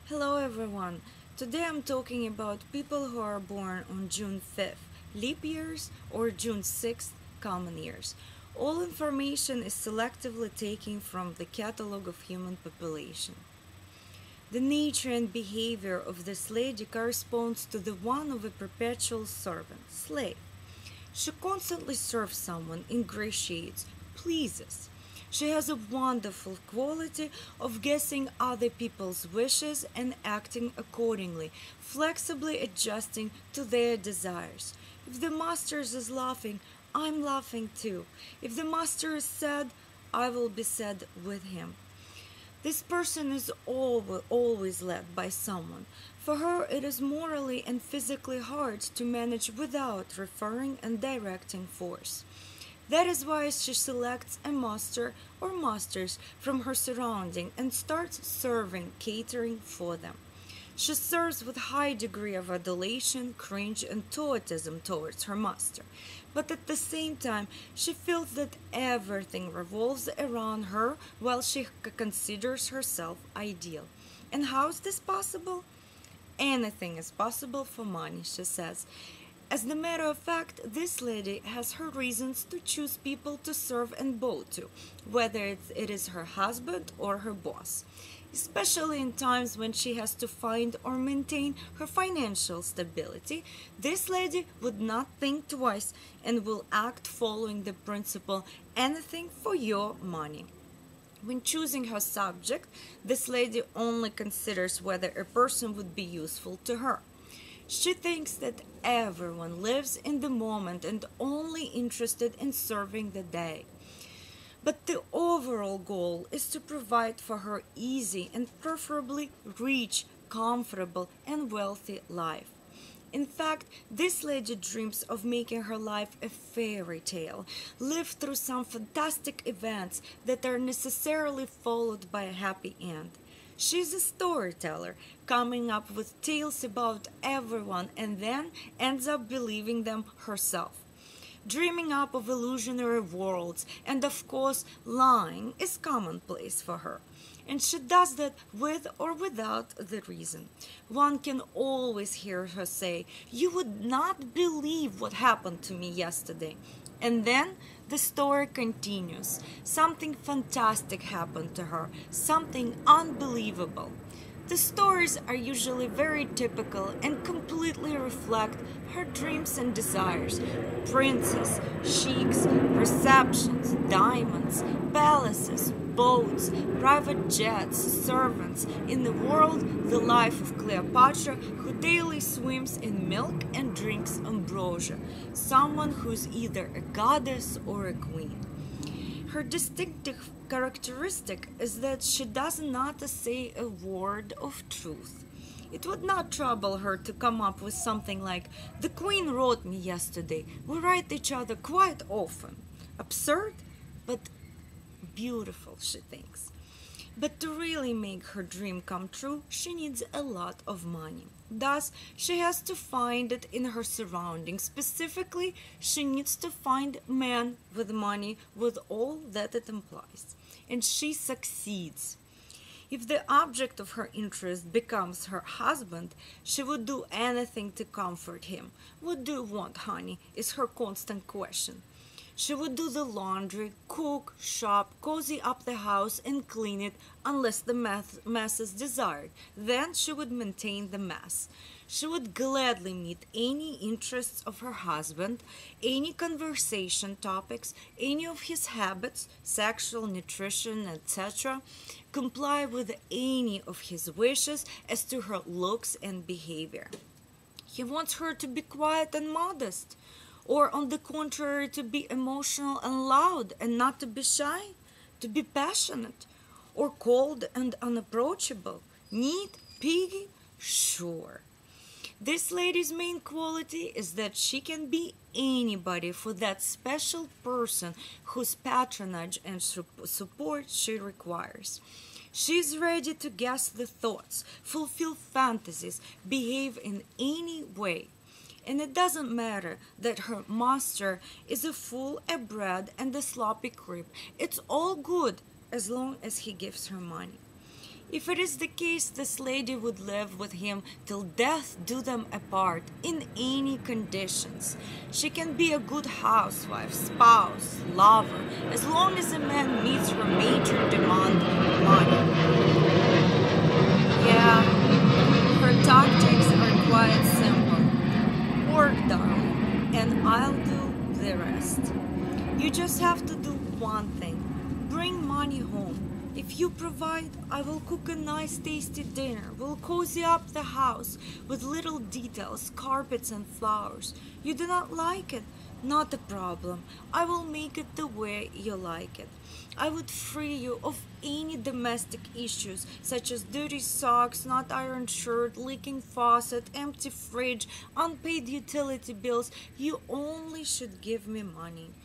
Hello everyone. Today I'm talking about people who are born on June 5th, leap years, or June 6th, common years. All information is selectively taken from the Catalogue of Human Population. The nature and behavior of this lady corresponds to the one of a perpetual servant, slave. She constantly serves someone, ingratiates, pleases. She has a wonderful quality of guessing other people's wishes and acting accordingly, flexibly adjusting to their desires. If the master is laughing, I'm laughing too. If the master is sad, I will be sad with him. This person is always led by someone. For her, it is morally and physically hard to manage without referring and directing force. That is why she selects a master or masters from her surrounding and starts serving, catering for them. She serves with high degree of adulation, cringe, and toadyism towards her master. But at the same time, she feels that everything revolves around her while she considers herself ideal. And how is this possible? Anything is possible for money, she says. As a matter of fact, this lady has her reasons to choose people to serve and bow to, whether it is her husband or her boss, especially in times when she has to find or maintain her financial stability. This lady would not think twice and will act following the principle anything for your money. When choosing her subject, this lady only considers whether a person would be useful to her. She thinks that everyone lives in the moment and only interested in serving the day. But the overall goal is to provide for her easy and preferably rich, comfortable, and wealthy life. In fact, this lady dreams of making her life a fairy tale, live through some fantastic events that are necessarily followed by a happy end. She's a storyteller, coming up with tales about everyone and then ends up believing them herself. Dreaming up of illusionary worlds, and of course, lying is commonplace for her. And she does that with or without the reason. One can always hear her say, "You would not believe what happened to me yesterday." And then the story continues. Something fantastic happened to her, something unbelievable. The stories are usually very typical and completely reflect her dreams and desires. Princes, sheiks, receptions, diamonds, palaces, boats, private jets, servants, in the world, the life of Cleopatra, who daily swims in milk and drinks ambrosia, someone who's either a goddess or a queen. Her distinctive characteristic is that she does not say a word of truth. It would not trouble her to come up with something like, "The Queen wrote me yesterday. We write each other quite often." Absurd, but beautiful, she thinks. But to really make her dream come true, she needs a lot of money. Thus, she has to find it in her surroundings. Specifically, she needs to find men with money with all that it implies. And she succeeds. If the object of her interest becomes her husband, she would do anything to comfort him. "What do you want, honey?" is her constant question. She would do the laundry, cook, shop, cozy up the house, and clean it unless the mess is desired. Then she would maintain the mess. She would gladly meet any interests of her husband, any conversation topics, any of his habits, sexual, nutrition, etc., comply with any of his wishes as to her looks and behavior. He wants her to be quiet and modest, or on the contrary, to be emotional and loud and not to be shy, to be passionate, or cold and unapproachable, neat, piggy? Sure. This lady's main quality is that she can be anybody for that special person whose patronage and support she requires. She is ready to guess the thoughts, fulfill fantasies, behave in any way. And it doesn't matter that her master is a fool, a brat, and a sloppy creep. It's all good as long as he gives her money. If it is the case, this lady would live with him till death do them apart, in any conditions. She can be a good housewife, spouse, lover, as long as a man meets her major demand, money. Yeah, her tactics are quite simple. Work, darling, and I'll do the rest. You just have to do one thing. Bring money home. If you provide, I will cook a nice tasty dinner. We'll cozy up the house with little details, carpets and flowers. You do not like it? Not a problem. I will make it the way you like it. I would free you of any domestic issues such as dirty socks, not ironed shirt, leaking faucet, empty fridge, unpaid utility bills. You only should give me money.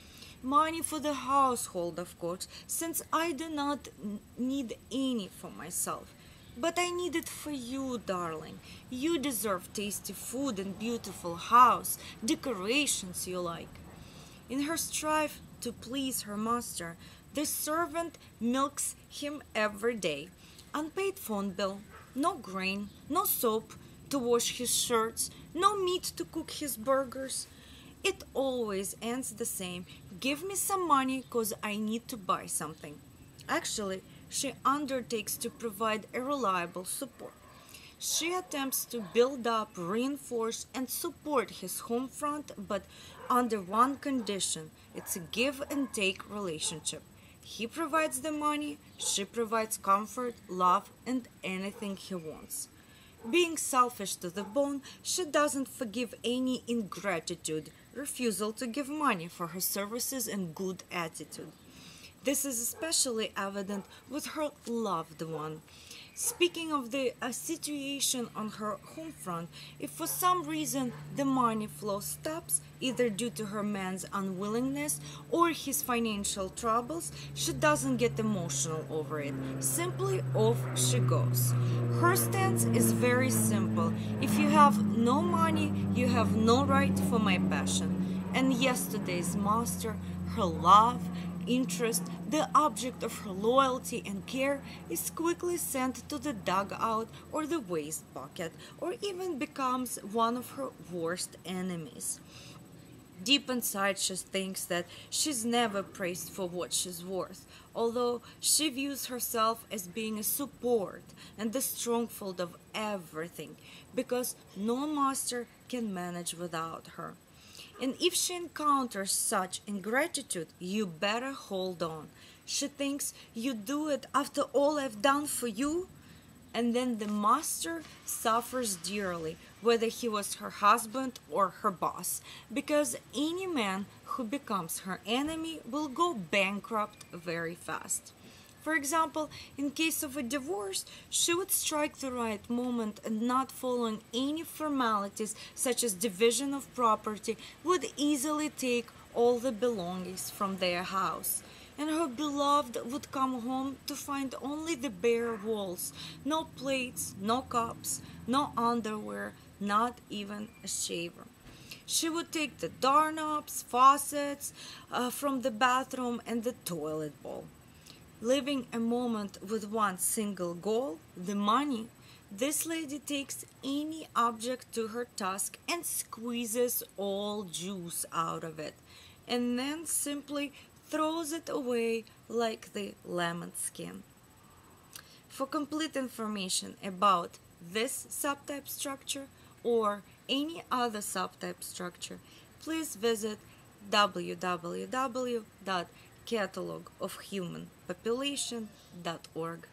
Money for the household, of course, since I do not need any for myself. But I need it for you, darling. You deserve tasty food and beautiful house, decorations you like. In her strive to please her master, the servant milks him every day. Unpaid phone bill, no grain, no soap to wash his shirts, no meat to cook his burgers. It always ends the same. Give me some money cause I need to buy something. Actually, she undertakes to provide a reliable support. She attempts to build up, reinforce, and support his home front, but under one condition. It's a give and take relationship. He provides the money, she provides comfort, love, and anything he wants. Being selfish to the bone, she doesn't forgive any ingratitude, refusal to give money for her services, and good attitude. This is especially evident with her loved one. Speaking of the situation on her home front, if for some reason the money flow stops, either due to her man's unwillingness or his financial troubles, she doesn't get emotional over it. Simply off she goes. Her stance is very simple. If you have no money, you have no right for my passion. And yesterday's master, her love, interest, the object of her loyalty and care, is quickly sent to the dugout or the waste bucket, or even becomes one of her worst enemies. Deep inside, she thinks that she's never praised for what she's worth, although she views herself as being a support and the stronghold of everything, because no master can manage without her. And if she encounters such ingratitude, you better hold on. She thinks you do it after all I've done for you. And then the master suffers dearly, whether he was her husband or her boss, because any man who becomes her enemy will go bankrupt very fast. For example, in case of a divorce, she would strike the right moment and not following any formalities such as division of property, would easily take all the belongings from their house. And her beloved would come home to find only the bare walls, no plates, no cups, no underwear, not even a shaver. She would take the doorknobs, faucets from the bathroom and the toilet bowl. Living a moment with one single goal, the money, this lady takes any object to her task and squeezes all juice out of it, and then simply throws it away like the lemon skin. For complete information about this subtype structure or any other subtype structure, please visit www.catalogofhumanpopulation.org.